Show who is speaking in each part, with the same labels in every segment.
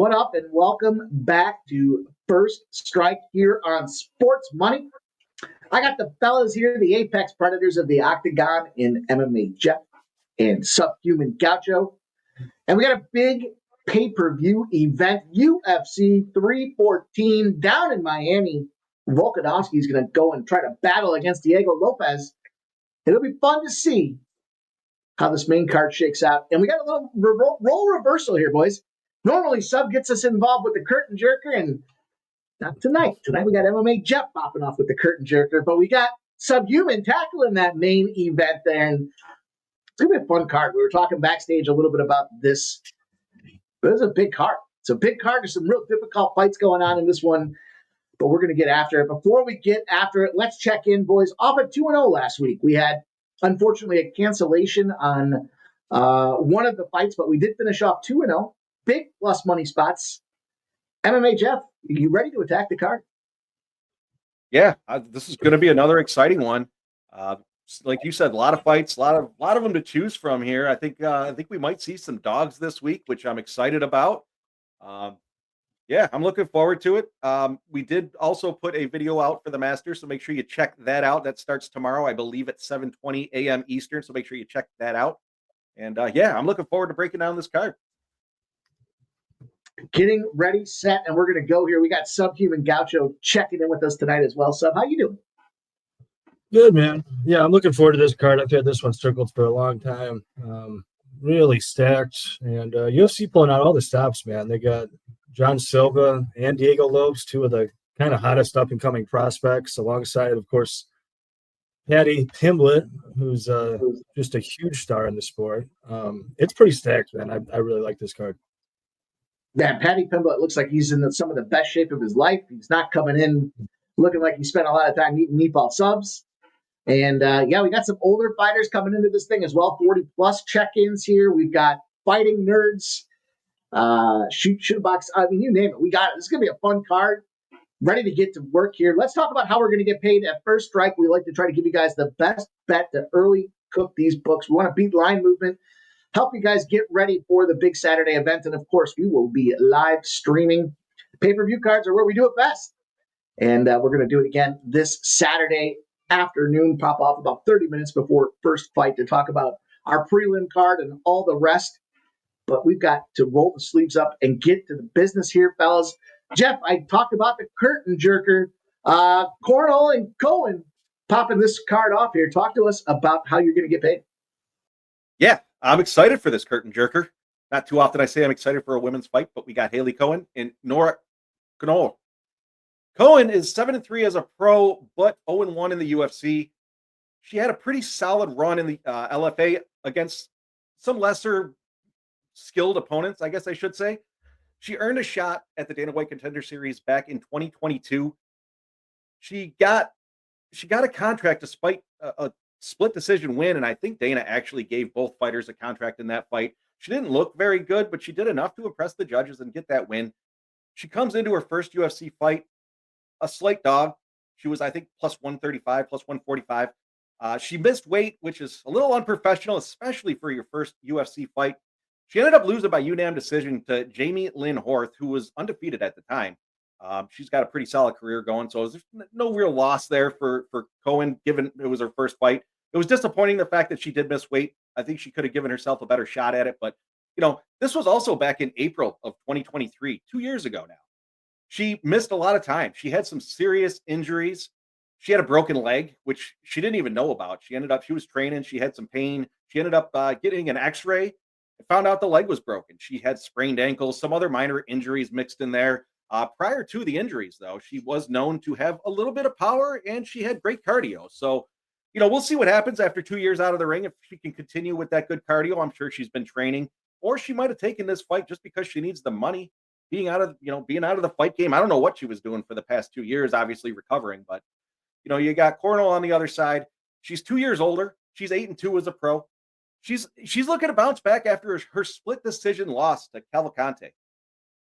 Speaker 1: What up, and welcome back to First Strike here on Sports Money. I got the fellas here, the apex predators of the octagon in MMA Jeff and Subhuman Gaucho. And we got a big pay-per-view event, UFC 314 down in Miami. Volkanovski is going to go and try to battle against Diego Lopes. It'll be fun to see how this main card shakes out. And we got a little role reversal here, boys. Normally, Sub gets us involved with the curtain jerker, and not tonight. Tonight we got MMA Jeff popping off with the curtain jerker, but we got Subhuman tackling that main event there, and it's going to be a fun card. We were talking backstage a little bit about this, but it's a big card. It's a big card. There's some real difficult fights going on in this one, but we're going to get after it. Before we get after it, let's check in, boys. Off at 2-0 last week. We had, unfortunately, a cancellation on one of the fights, but we did finish off 2-0. Big plus money spots. MMA Jeff, you ready to attack the card?
Speaker 2: Yeah, this is going to be another exciting one. Like you said, a lot of fights, a lot of them to choose from here. I think we might see some dogs this week, which I'm excited about. Yeah, I'm looking forward to it. We did also put a video out for the Masters, so make sure you check that out. That starts tomorrow, I believe, at 7:20 a.m. Eastern. So make sure you check that out. And yeah, I'm looking forward to breaking down this card.
Speaker 1: Getting ready, set, and we're going to go here. We got Subhuman Gaucho checking in with us tonight as well. Sub, how you doing?
Speaker 3: Good, man. Yeah, I'm looking forward to this card. I've had this one circled for a long time. Really stacked. And UFC pulling out all the stops, man. They got John Silva and Diego Lopes, two of the kind of hottest up-and-coming prospects, alongside, of course, Paddy Pimblett, who's just a huge star in the sport. It's pretty stacked, man. I really like this card.
Speaker 1: Yeah, Paddy Pimblett looks like he's in some of the best shape of his life. He's not coming in looking like he spent a lot of time eating meatball subs. And yeah, we got some older fighters coming into this thing as well. 40-plus check-ins here. We've got fighting nerds, shoot box. I mean, you name it. We got it. This is going to be a fun card. Ready to get to work here. Let's talk about how we're going to get paid at First Strike. We like to try to give you guys the best bet to early cook these books. We want to beat line movement. Help you guys get ready for the big Saturday event. And, of course, we will be live streaming. Pay-per-view cards are where we do it best. And we're going to do it again this Saturday afternoon, pop off about 30 minutes before first fight to talk about our prelim card and all the rest. But we've got to roll the sleeves up and get to the business here, fellas. Jeff, I talked about the curtain jerker. Cornolle and Cowan popping this card off here. Talk to us about how you're going to get paid.
Speaker 2: Yeah, I'm excited for this curtain jerker. Not too often I say I'm excited for a women's fight, but we got Haley Cowan and Nora Cornolle. Cowan is 7-3 as a pro, but 0-1 in the UFC. She had a pretty solid run in the LFA against some lesser skilled opponents, I guess I should say. She earned a shot at the Dana White Contender Series back in 2022. She got a contract despite a split decision win, and I think Dana actually gave both fighters a contract in that fight. She didn't look very good, but she did enough to impress the judges and get that win. She comes into her first UFC fight a slight dog. She was, I think, plus 135, plus 145. She missed weight, which is a little unprofessional, especially for your first UFC fight. She ended up losing by unanimous decision to Jamie Lynn Horth, who was undefeated at the time. She's got a pretty solid career going, so there's no real loss there for Cowan, given it was her first fight. It was disappointing, the fact that she did miss weight. I think she could have given herself a better shot at it, but this was also back in April of 2023, 2 years ago now. She missed a lot of time. She had some serious injuries. She had a broken leg, which she didn't even know about. She was training. She had some pain. She ended up getting an x-ray and found out the leg was broken. She had sprained ankles, some other minor injuries mixed in there. Prior to the injuries, though, she was known to have a little bit of power, and she had great cardio. So, we'll see what happens after 2 years out of the ring. If she can continue with that good cardio, I'm sure she's been training. Or she might have taken this fight just because she needs the money. Being out of the fight game. I don't know what she was doing for the past 2 years, obviously recovering, but you got Cornolle on the other side. She's 2 years older. She's 8-2 as a pro. She's looking to bounce back after her split decision loss to Cavalcante.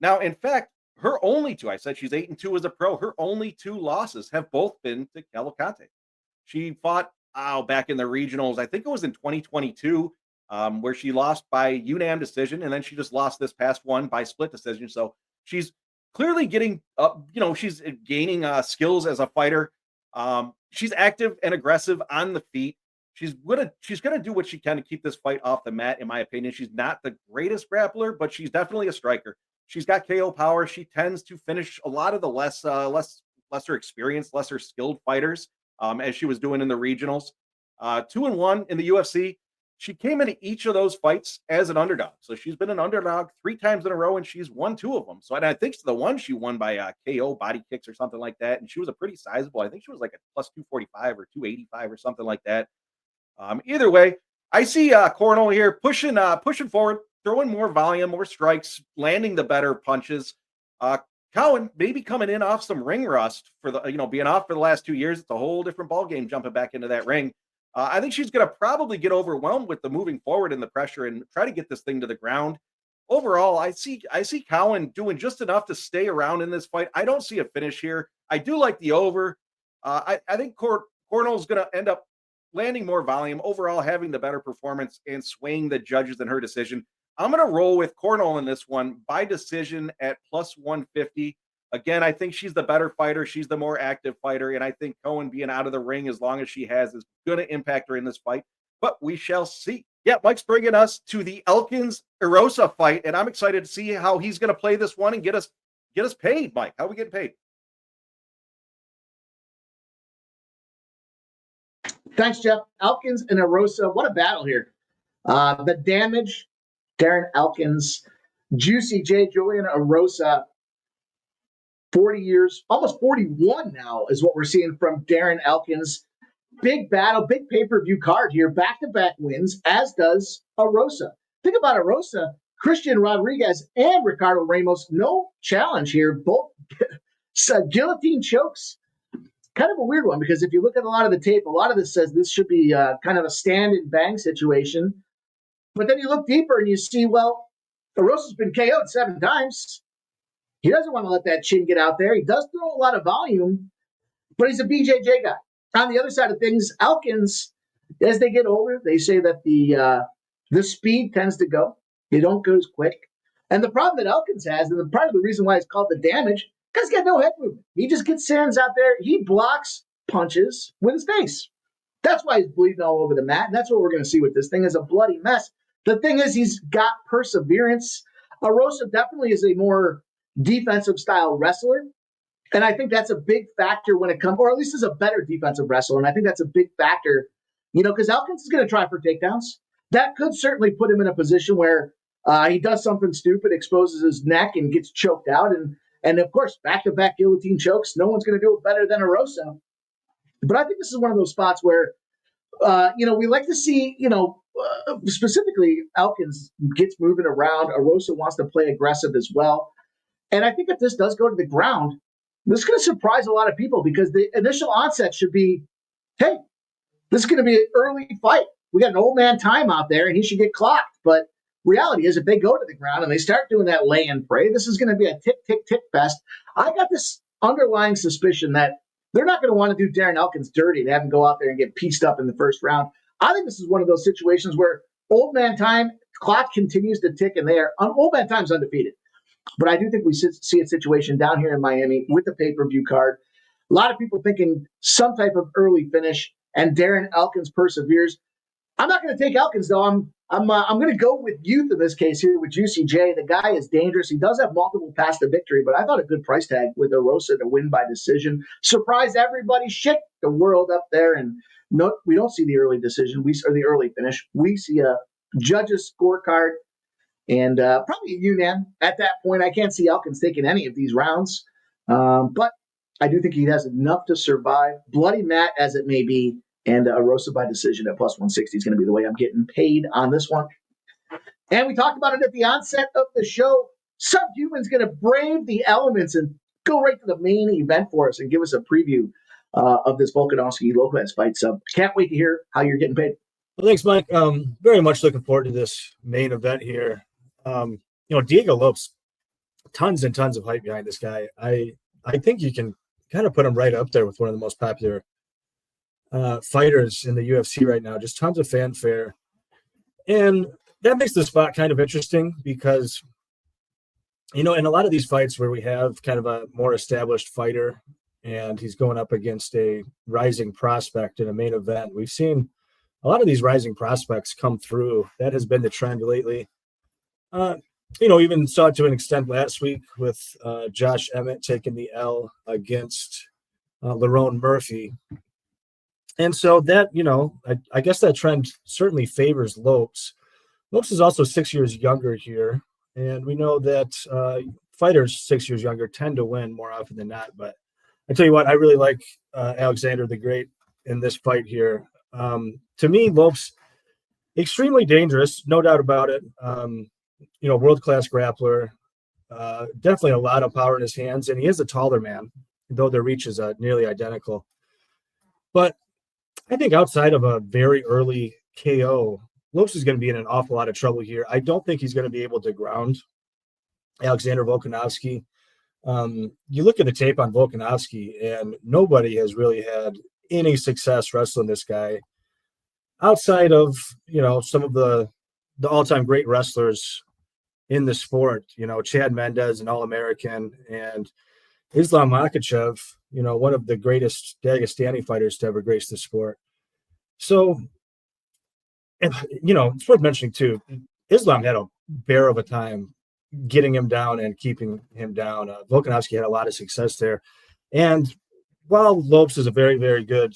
Speaker 2: Now, in fact, her only two, I said she's 8-2 as a pro. Her only two losses have both been to Cavalcante. She fought back in the regionals. I think it was in 2022. where she lost by unanimous decision, and then she just lost this past one by split decision. So she's clearly getting up, she's gaining skills as a fighter. She's active and aggressive on the feet. She's gonna do what she can to keep this fight off the mat, in my opinion. She's not the greatest grappler, but she's definitely a striker. She's got KO power. She tends to finish a lot of the lesser experienced, lesser skilled fighters, as she was doing in the regionals. 2-1 in the UFC. She came into each of those fights as an underdog. So she's been an underdog 3 times in a row, and she's won 2 of them. So I think the one she won by KO, body kicks or something like that. And she was a pretty sizable. I think she was like a plus 245 or 285 or something like that. Either way, I see Cornolle here pushing forward, throwing more volume, more strikes, landing the better punches. Cowan maybe coming in off some ring rust for the, being off for the last 2 years. It's a whole different ball game jumping back into that ring. I think she's going to probably get overwhelmed with the moving forward and the pressure and try to get this thing to the ground. Overall, I see Cowan doing just enough to stay around in this fight. I don't see a finish here. I do like the over. I think Cornolle's going to end up landing more volume, overall having the better performance and swaying the judges in her decision. I'm going to roll with Cornolle in this one by decision at plus 150. Again, I think she's the better fighter. She's the more active fighter. And I think Cowan being out of the ring as long as she has is going to impact her in this fight. But we shall see. Yeah, Mike's bringing us to the Elkins Arosa fight. And I'm excited to see how he's going to play this one and get us paid, Mike. How are we getting paid?
Speaker 1: Thanks, Jeff. Elkins and Arosa. What a battle here. The damage, Darren Elkins, Juicy J, Julian Arosa. 40 years, almost 41 now is what we're seeing from Darren Elkins. Big battle, big pay-per-view card here, back-to-back wins, as does Arosa. Think about Arosa, Christian Rodriguez and Ricardo Ramos, no challenge here. Both guillotine chokes. Kind of a weird one, because if you look at a lot of the tape, a lot of this says this should be kind of a stand and bang situation. But then you look deeper and you see, well, Arosa's been KO'd 7 times. He doesn't want to let that chin get out there. He does throw a lot of volume, but he's a BJJ guy. On the other side of things, Elkins, as they get older, they say that the speed tends to go. They don't go as quick. And the problem that Elkins has, and the part of the reason why it's called the damage, because he's got no head movement. He just gets stands out there. He blocks punches with his face. That's why he's bleeding all over the mat. And that's what we're going to see with this thing, is a bloody mess. The thing is, he's got perseverance. Arosa definitely is a more defensive style wrestler. And I think that's a big factor when it comes, or at least is a better defensive wrestler. And I think that's a big factor, because Elkins is going to try for takedowns. That could certainly put him in a position where he does something stupid, exposes his neck and gets choked out. And of course, back-to-back guillotine chokes. No one's going to do it better than Arosa. But I think this is one of those spots where, we like to see, specifically Elkins gets moving around. Arosa wants to play aggressive as well. And I think if this does go to the ground, this is going to surprise a lot of people, because the initial onset should be, hey, this is going to be an early fight. We got an old man time out there, and he should get clocked. But reality is, if they go to the ground and they start doing that lay and pray, this is going to be a tick, tick, tick fest. I got this underlying suspicion that they're not going to want to do Darren Elkins dirty and have him go out there and get pieced up in the first round. I think this is one of those situations where old man time, clock continues to tick, and old man time's undefeated. But I do think we see a situation down here in Miami with the pay-per-view card. A lot of people thinking some type of early finish, and Darren Elkins perseveres. I'm not going to take Elkins, though. I'm going to go with youth in this case here with Juicy J. The guy is dangerous. He does have multiple paths to victory, but I thought a good price tag with Arosa to win by decision. Surprise everybody, shake the world up there. And no, we don't see the early decision. Or the early finish. We see a judge's scorecard. And probably a unan at that point. I can't see Elkins taking any of these rounds. But I do think he has enough to survive. Bloody mat as it may be. And Arosa by decision at plus 160 is going to be the way I'm getting paid on this one. And we talked about it at the onset of the show. Subhuman's going to brave the elements and go right to the main event for us and give us a preview of this Volkanovski Lopes fight. So can't wait to hear how you're getting paid.
Speaker 3: Well, thanks, Mike. Very much looking forward to this main event here. Diego Lopes, tons and tons of hype behind this guy. I think you can kind of put him right up there with one of the most popular fighters in the UFC right now. Just tons of fanfare. And that makes the spot kind of interesting because, in a lot of these fights where we have kind of a more established fighter and he's going up against a rising prospect in a main event, we've seen a lot of these rising prospects come through. That has been the trend lately. Even saw it to an extent last week with Josh Emmett taking the L against Lerone Murphy. And so that, I guess that trend certainly favors Lopes. Lopes is also 6 years younger here. And we know that fighters 6 years younger tend to win more often than not. But I tell you what, I really like Alexander the Great in this fight here. To me, Lopes, extremely dangerous, no doubt about it. World-class grappler, definitely a lot of power in his hands. And he is a taller man, though their reach is nearly identical. But I think outside of a very early KO, Lopes is going to be in an awful lot of trouble here. I don't think he's going to be able to ground Alexander Volkanovski. You look at the tape on Volkanovski, and nobody has really had any success wrestling this guy outside of, some of the all-time great wrestlers in the sport. Chad Mendez, an All-American, and Islam Makhachev, one of the greatest Dagestani fighters to ever grace the sport. So, and, it's worth mentioning too, Islam had a bear of a time getting him down and keeping him down. Volkanovski had a lot of success there. And while Lopes is a very, very good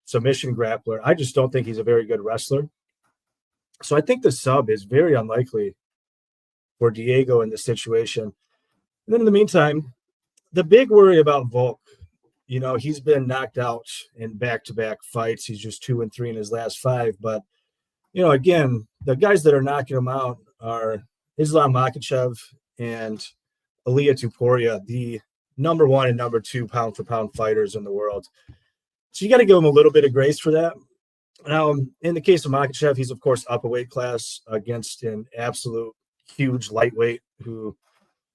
Speaker 3: submission grappler, I just don't think he's a very good wrestler. So I think the sub is very unlikely for Diego in this situation. And then in the meantime, the big worry about Volk, he's been knocked out in back-to-back fights. He's just 2-3 in his last 5. But, again, the guys that are knocking him out are Islam Makhachev and Ilia Tuporia, the number 1 and number 2 pound-for-pound fighters in the world. So you got to give him a little bit of grace for that. Now, in the case of Makhachev, he's, of course, up a weight class against an absolute huge lightweight who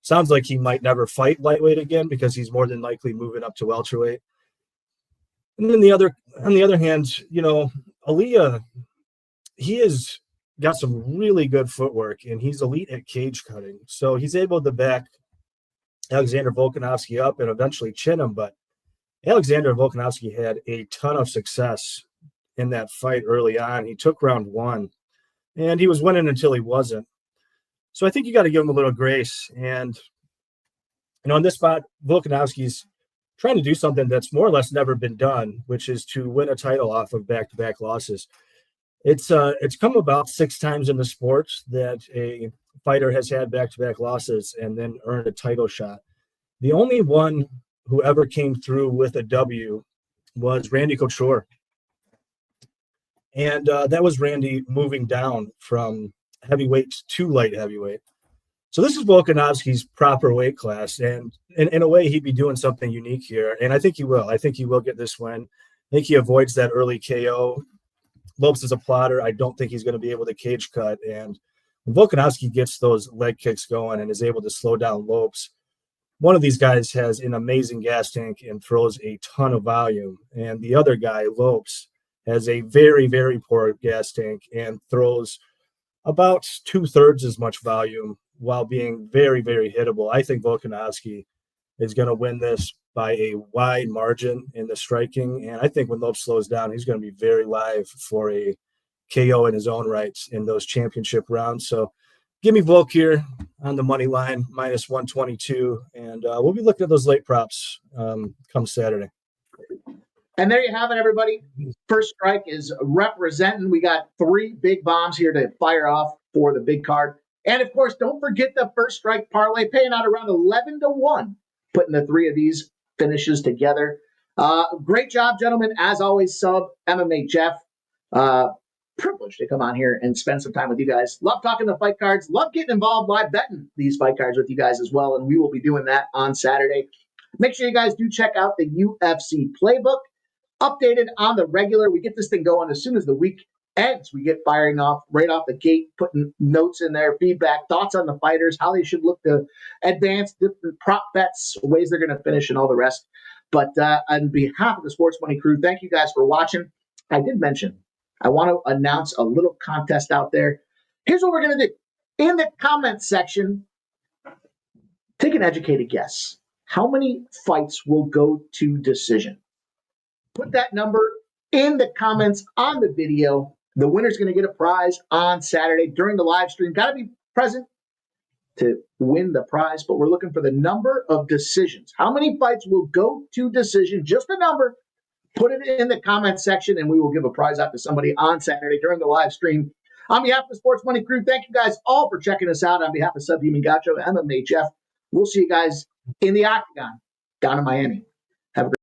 Speaker 3: sounds like he might never fight lightweight again because he's more than likely moving up to welterweight. And then on the other hand, Ilia, he has got some really good footwork, and he's elite at cage cutting. So he's able to back Alexander Volkanovski up and eventually chin him. But Alexander Volkanovski had a ton of success in that fight early on. He took round 1, and he was winning until he wasn't. So I think you got to give him a little grace. And, in this spot, Volkanovski's trying to do something that's more or less never been done, which is to win a title off of back-to-back losses. It's come about 6 times in the sport that a fighter has had back-to-back losses and then earned a title shot. The only one who ever came through with a W was Randy Couture. And that was Randy moving down from heavyweight to light heavyweight. So this is Volkanovski's proper weight class. And in a way, he'd be doing something unique here. And I think he will. I think he will get this win. I think he avoids that early KO. Lopes is a plotter. I don't think he's going to be able to cage cut. And when Volkanovski gets those leg kicks going and is able to slow down Lopes, one of these guys has an amazing gas tank and throws a ton of volume. And the other guy, Lopes, has a very, very poor gas tank and throws about 2/3 as much volume while being very, very hittable. I think Volkanovski is going to win this by a wide margin in the striking. And I think when Lopes slows down, he's going to be very live for a KO in his own rights in those championship rounds. So give me Volk here on the money line, -122. And we'll be looking at those late props come Saturday.
Speaker 1: And there you have it, everybody. First Strike is representing. We got 3 big bombs here to fire off for the big card. And, of course, don't forget the First Strike Parlay, paying out around 11-1, putting the 3 of these finishes together. Great job, gentlemen. As always, sub MMA Jeff. Privileged to come on here and spend some time with you guys. Love talking the fight cards. Love getting involved live betting these fight cards with you guys as well. And we will be doing that on Saturday. Make sure you guys do check out the UFC playbook. Updated on the regular. We get this thing going as soon as the week ends. We get firing off right off the gate, putting notes in there, feedback, thoughts on the fighters, how they should look to advance, different prop bets, ways they're going to finish, and all the rest. But on behalf of the Sports Money crew, thank you guys for watching. I did mention I want to announce a little contest out there. Here's what we're going to do. In the comments section, take an educated guess. How many fights will go to decision? Put that number in the comments on the video. The winner's going to get a prize on Saturday during the live stream. Got to be present to win the prize, but we're looking for the number of decisions. How many fights will go to decision? Just a number. Put it in the comments section, and we will give a prize out to somebody on Saturday during the live stream. On behalf of the Sports Money crew, thank you guys all for checking us out. On behalf of Subhuman Gaucho, MMA Jeff, we'll see you guys in the octagon down in Miami. Have a great